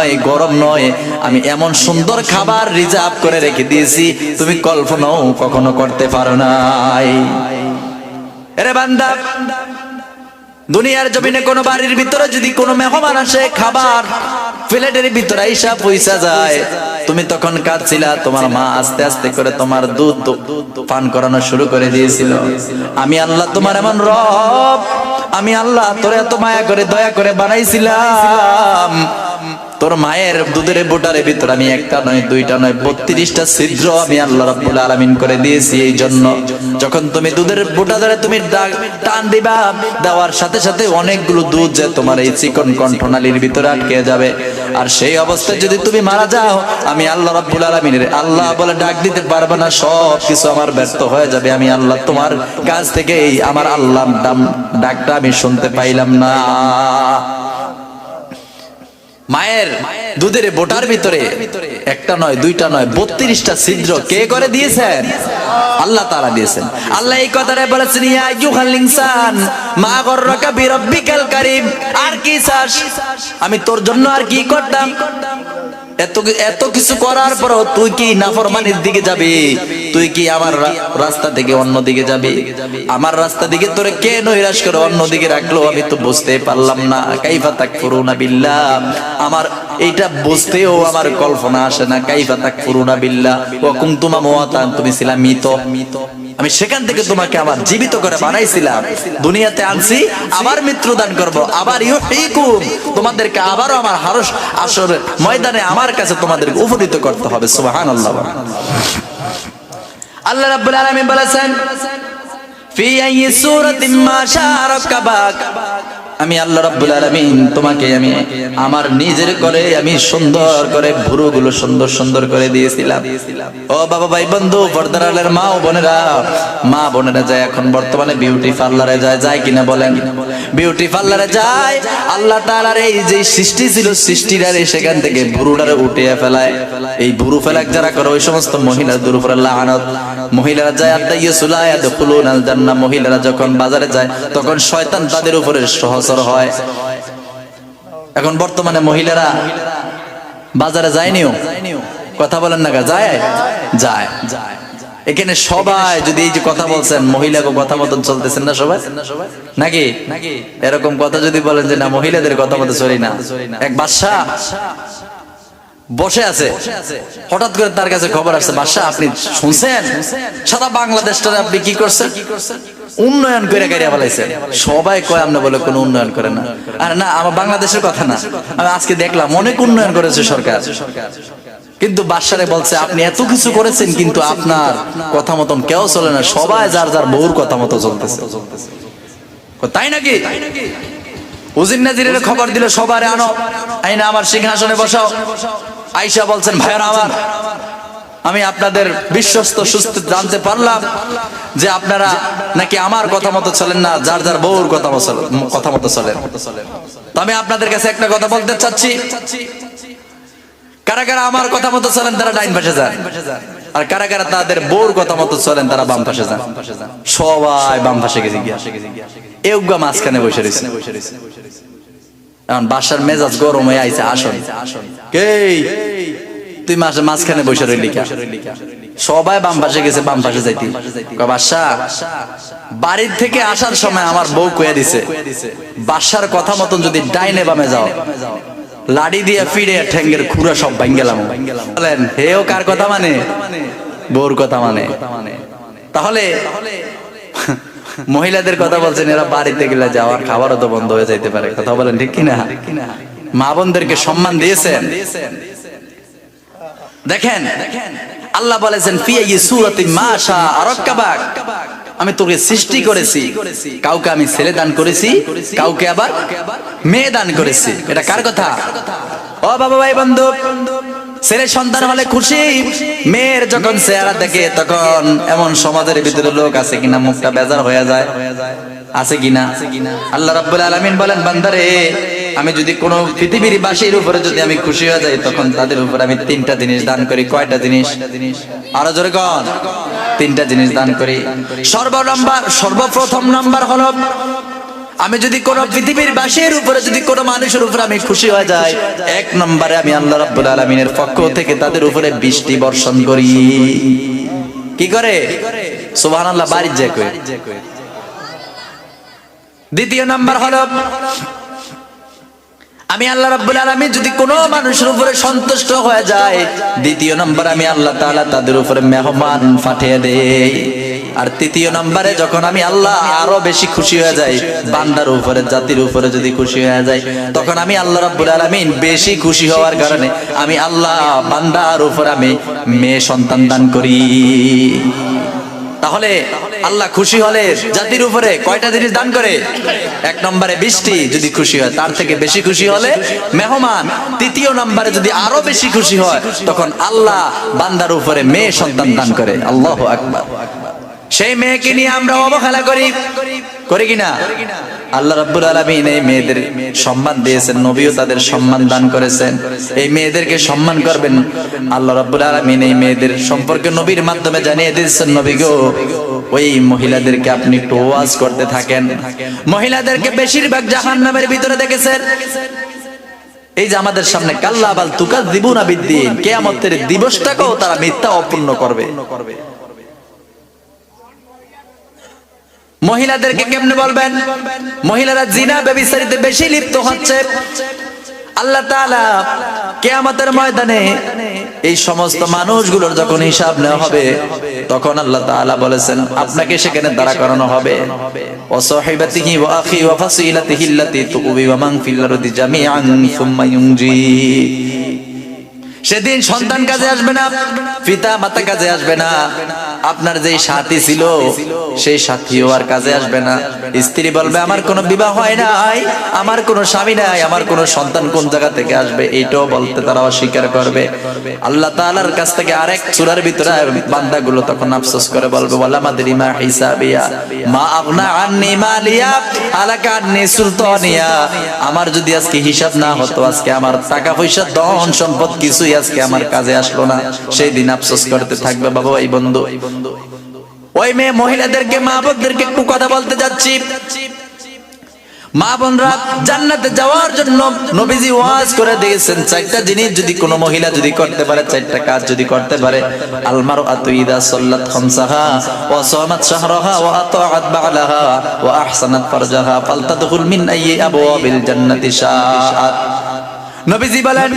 নয়, গরম নয়, আমি এমন সুন্দর খাবার রিজার্ভ করে রেখে দিয়েছি তুমি কল্পনাও কখনো করতে পারো নাই। আরে বান্দা, দুনিয়ার জমিনে কোন বাড়ির ভিতরে যদি কোনো মেহমান আসে, খাবার প্লেটের ভিতরে আইসা পয়সা যায়, তুমি তখন কাঁদছিলা, তোমার মা আস্তে আস্তে করে তোমার দুধ পান করানো শুরু করে দিয়েছিল। আমি আল্লাহ তোমার এমন রব, আমি আল্লাহ তোরে এত মায়া করে দয়া করে বানাইছিলাম, তোর মায়ের দুধের বোটারের ভিতর আমি একটা নয় দুইটা নয় 32টা ছিদ্র আমি আল্লাহ রাব্বুল আলামিন করে দিয়েছি। এই জন্য যখন তুমি দুধের বোটা ধরে তুমি টান দিবা, দেওয়ার সাথে সাথে অনেকগুলো দুধ যে তোমার এই চিকন কণ্ঠনালীর ভিতরে আটকে যাবে, আর সেই অবস্থায় যদি তুমি মারা যাও, আমি আল্লাহ রাব্বুল আলামিনের আল্লাহ বলে ডাক দিতে পারবে না, সব কিছু আমার ব্যর্থ হয়ে যাবে। আমি আল্লাহ তোমার কাছ থেকে এই আমার আল্লাহ ডাকটা আমি শুনতে পাইলাম না। মায়ের দুধের বোটার ভিতরে একটা নয় দুইটা নয় 32টা ছিদ্র কে করে দিয়েছেন? আল্লাহ তাআলা দিয়েছেন। আল্লাহ এই কথাটা বলেছেন, ইয়া আইয়ুহাল ইনসান মা গররাকা বিরাব্বিকাল কারীম। আর কি চাস? আমি তোর জন্য আর কি করতাম? এত কিছু করার পরও তুই কি নাফরমানির দিকে যাবি? তুই কি আমার রাস্তা থেকে অন্য দিকে যাবি? আমার রাস্তা দিকে তোরে কে নৈরাশ করে অন্য দিকে রাখলো আমি তো বুঝতে পারলাম না। কাইফা তাকফুরুনা বিল্লাহ, আমার এইটা বুঝতেও আমার কল্পনা আসে না। কাইফা তাকফুরুনা বিল্লাহ ওয়া কুনতুম আমওয়াতান, তুমি ছিলা মৃত, আমি সেখান থেকে তোমাকে আবার জীবিত করে বানাইছিলাম, দুনিয়াতে আনছি, আবার মৃত্যু দান করব, আবার ইউহয়িকুম, তোমাদেরকে আবারও আমার হাসর ময়দানে আমার কাছে তোমাদেরকে উপনীত করতে হবে। সুবহানাল্লাহ। আল্লাহ রাব্বুল আলামিন বলেছেন, ফি আইয়ি সূরাতিন মা শাআ রাক্কাবাক, আমি আল্লাহ রাব্বুল আলামিন তোমাকে আমি আমার নিজের করে আমি সুন্দর করে ভুরুগুলো সুন্দর সুন্দর করে দিয়েছিলাম। ও বাবা ভাই বন্ধু পর্দার আলের মা ও বোনেরা, মা বোনেরা যায় এখন বর্তমানে বিউটি পার্লারে যায় কিনা বলেন? বিউটি পার্লারে যায়, আল্লাহ তাআলার এই যে সৃষ্টি ছিল সৃষ্টিটারে সেখান থেকে ভুরুটারে উঠিয়ে ফেলায়। এই ভুরু ফেলাক যারা করে ওই সমস্ত মহিলাদের উপরে লাআনত। মহিলারা যায় আদাইয়াসুলা ইয়াদখুলুনাল জান্নাহ, মহিলারা যখন বাজারে যায় তখন শয়তান তাদের উপরে সহচর হয়। এখন বর্তমানে মহিলারা বাজারে যায়নিও, কথা বলেন না, যায় যায় এখানে সবাই যদি এই যে কথা বলছেন মহিলাকে কথা মতন চলতেছেন না সবাই নাকি? এরকম কথা যদি বলেন যে না মহিলাদের কথা মতো চলি না, এক বাদশা বসে আছে, হঠাৎ করে তার কাছে খবর আসছে, বাদশা আপনি শুনছেন সারা বাংলাদেশটারে আপনি কি করছেন? উন্নয়ন করে গাড়িয়া ফেলাইছেন। সবাই কয় আপনি বলে কোনো উন্নয়ন করে না। আর না, আমার বাংলাদেশের কথা না, আমি আজকে দেখলাম অনেক উন্নয়ন করেছে সরকার, কিন্তু বাদশারে বলছে আপনি এত কিছু করেছেন কিন্তু আপনার কথা মতন কেউ চলে না, সবাই যার যার বউর কথা মতো চলতেছে। তাই নাকি? উজির নাজিরের খবর দিল সবারে আনো, আইনা আমার সিংহাসনে বসাও। আয়েশা বলছেন, ভাইয়ারা আমার, আমি আপনাদের বিশ্বস্ত সুস্থ জানতে পারলাম যে আপনারা নাকি আমার কথা মতো চলেন না, যার যার বউর কথা মতো চলেন। তো আমি আপনাদের কাছে একটা কথা বলতে চাচ্ছি, কারা কারা আমার কথা মতো চলেন তারা ডাইন পাশে যান, আর কারা কারা তাদের বউর কথা মতো চলেন তারা বাম পাশে যান। সবাই বাম পাশে গেছে, এউগা মাঝখানে বসে রয়েছে। এখন বাসার মেজাজ গরম হয়ে আইছে, আসন কে তুই মাঝখানে বসে রইলি? সবাই বাম পাশে গেছে, বাম পাশে যাইতি। বাদশা বাড়ির থেকে আসার সময় আমার বউ কইয়া দিছে, বাসার কথা মতন যদি ডাইনে বামে যাও লাড়ি দিয়ে ফিরে ঠ্যাঙ্গের খুঁড়া সব ভাঙ্গেলাম। বলেন হেও কার কথা মানে? বউর কথা মানে। তাহলে মহিলাদের কথা বলছেন, এরা বাড়িতে গেলে যাওয়ার খাবারও তো বন্ধ হয়ে যাইতে পারে। কথা বলেন ঠিক কিনা? মা বোনদেরকে সম্মান দিয়েছেন। দেখেন আল্লাহ বলেছেন, ফি আইয়ি সূরাতিন মা শাআ রাক্কাবাক, আমি তোকে সৃষ্টি করেছি, কাউকে আমি ছেলে দান করেছি, কাউকে আবার মেয়ে দান করেছি। এটা কার কথা? ও বাবা ভাই বন্ধু, ছেলে সন্তান হলে খুশি, মেয়ের যখন চেহারা দেখে তখন এমন সমাজের ভিতরে লোক আছে কিনা মুখটা বেজার হয়ে যায়, আছে কিনা? আল্লাহ রাব্বুল আলামিন বলেন, বান্দারে আমি যদি কোনো পৃথিবীর বাসীর উপরে যদি আমি খুশি হয়ে যাই তখন তাদের উপরে আমি 3টা জিনিস দান করি। কয়টা জিনিস? আরো জোরে কোন? 3টা জিনিস দান করি। সর্বপ্রথম নাম্বার হলো আমি যদি কোন পৃথিবীর বাসীর উপরে যদি কোন মানুষের উপরে আমি খুশি হয়ে যাই, এক নম্বরে আমি আল্লাহ রাব্বুল আলামিনের পক্ষ থেকে তাদের উপরে বৃষ্টি বর্ষণ করি। কি করে? সুবহানাল্লাহ, বাড়ির যায় কই। দ্বিতীয় নাম্বার হলো আমি আল্লাহ রাব্বুল আলামিন যদি কোনো মানুষের উপরে সন্তুষ্ট হয়ে যায়, দ্বিতীয় নম্বরে আমি আল্লাহ তাআলা তাদের উপরে মেহমান পাঠিয়ে দেই। আর তৃতীয় নম্বরে যখন আমি আল্লাহ আরো বেশি খুশি হয়ে যাই, বান্দার উপরে, জাতির উপরে যদি খুশি হয়ে যায়, তখন আমি আল্লাহ রাব্বুল আলামিন বেশি খুশি হওয়ার কারণে আমি আল্লাহ বান্দার উপরে আমি মেয়ে সন্তান দান করি। তাহলে আল্লাহ খুশি হলে জাতির উপরে কয়টা জিনিস দান করে? এক নম্বরে বৃষ্টি যদি খুশি হয়, তার থেকে বেশি খুশি হলে মেহমান। তৃতীয় নম্বরে যদি আরো বেশি খুশি হয়, তখন আল্লাহ বান্দার উপরে মেয়ে সন্তান দান করে। আল্লাহু আকবার। সেই মেয়েকে নিয়ে আমরা অবহেলা করি, করি কিনা? আল্লাহ রাব্বুল আলামিন এই মেয়েদের সম্মান দিয়েছেন, নবীও তাদের সম্মান দান করেছেন। এই মেয়েদেরকে সম্মান করবেন। আল্লাহ রাব্বুল আলামিন এই মেয়েদের সম্পর্কে নবীর মাধ্যমে জানিয়ে দিয়েছেন, নবী গো, ওই মহিলাদেরকে আপনি একটু ওয়াজ করতে থাকেন। মহিলাদেরকে বেশিরভাগ জাহান্নামের ভিতরে দেখেছেন। এই যে আমাদের সামনে কাল্লা বাল তুকাযযিবুনা বিদ্দীন, কিয়ামতের দিবসটাকেও তারা মিথ্যা অপূর্ণ করবে। মহিলাদেরকে কেমনে বলবেন? মহিলারা জিনা ব্যভিচারিতে বেশি লিপ্ত হচ্ছে। আল্লাহ তাআলা কিয়ামতের ময়দানে এই সমস্ত মানুষগুলোর যখন হিসাব নেওয়া হবে, তখন আল্লাহ তাআলা বলেছেন আপনাকে সেখানে দাঁড়া করানো হবে। ওয়া সাহিবাতিহি ওয়া আখি ওয়া ফাসিলাতিহি আল্লাতী তুবি ওয়া মান ফিল আরদি জামিআন সুম্মা ইউনজি। সেদিন সন্তান কাজে আসবে না, পিতা মাতা কাজে আসবে না, আপনার যেই সাথী ছিল সেই সাথীও আর কাজে আসবে না। স্ত্রী বলবে আমার কোনো বিবাহ হয় নাই, আমার কোনো স্বামী নাই, আমার কোনো সন্তান কোন জায়গা থেকে আসবে, এইটাও বলতে তারা অস্বীকার করবে। আল্লাহ তাআলার কাছ থেকে আরেক সূরার ভিতরে বান্দাগুলো তখন আফসোস করে বলবে ওয়ালা মাদরি মা হিসাবিয়া মা আগনা আন্নি মালিয়া আলাকা আন্নি সুলতানিয়া। আমার যদি আজকে হিসাব না হতো, আজকে আমার টাকা পয়সা ধন সম্পদ কিছুই আজকে আমার কাজে আসলো না, সেই দিন আফসোস করতে থাকবে। বাবা এই বন্ধু, ওই মেয়ে মহিলাদেরকে, মা বোনদেরকে একটু কথা বলতে যাচ্ছি। মা বোনরা জান্নাতে যাওয়ার জন্য নবীজি ওয়াজ করে দিয়েছেন চারটা জিনিস যদি কোনো মহিলা যদি করতে পারে, চারটা কাজ যদি করতে পারে, আল মারআতু ইযা সাল্লাত খামসাহা ওয়া সামাত শাহরাহা ওয়া আতাআত বা'লাহা ওয়া আহসানাত ফারজাহা ফালতাদখুল মিন আইয়ি আবওয়াবিল জান্নাতি শাআত। নবীজি বলেন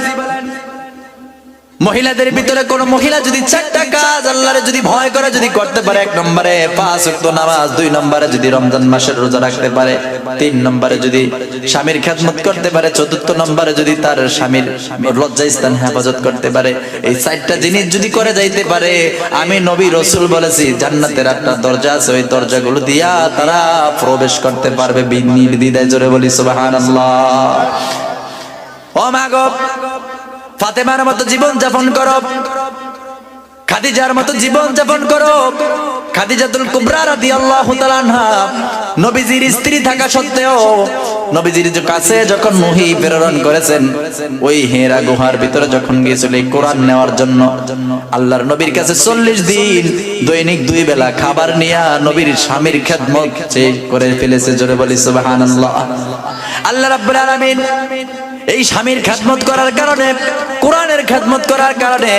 মহিলাদের ভিতরে কোন মহিলা যদি চারটা কাজ আল্লাহরে যদি ভয় করে যদি করতে পারে, এক নম্বরে 5 ওয়াক্ত নামাজ, 2 নম্বরে যদি রমজান মাসের রোজা রাখতে পারে, 3 নম্বরে যদি স্বামীর খেদমত করতে পারে, 4 নম্বরে যদি তার স্বামীর লজ্জাস্থান হেফাজত করতে পারে, এই চারটা জিনিস যদি করে যাইতে পারে, আমি নবী রাসূল বলেছি জান্নাতের একটা দরজা আছে, ওই দরজাগুলো দিয়া তারা প্রবেশ করতে পারবে বিনির্দ্বিধায়। জোরে বলি সুবহানাল্লাহ। ও মা গো, ফাতেমার মতো জীবন যাপন করো, খাদিজার মতো জীবন যাপন করো। খাদিজাতুল কুবরা রাদিয়াল্লাহু তাআলা আনহা নবীজির স্ত্রী থাকা সত্ত্বেও নবীজির কাছে যখন ওহী প্রেরণ করেছেন, ওই হেরা গুহার ভিতরে যখন গিয়েছিল এই কোরআন নেওয়ার জন্য, আল্লাহর নবীর কাছে 40 দিন দৈনিক 2 বেলা খাবার নিয়ে নবীর স্বামীর খেদমত করে ফেলেছে। জোরে বলি সুবহানাল্লাহ। আল্লাহ রাব্বুল আলামিন এই স্বামীর খেদমত করার কারণে, কোরআনের খেদমত করার কারণে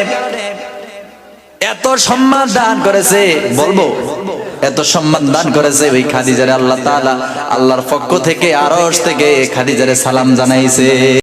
এত সম্মান দান করেছে, বলবো এত সম্মান দান করেছে ওই খাদিজারে আল্লাহ তাআলা আল্লাহর পক্ষ থেকে আরশ থেকে খাদিজারে সালাম জানাইছে।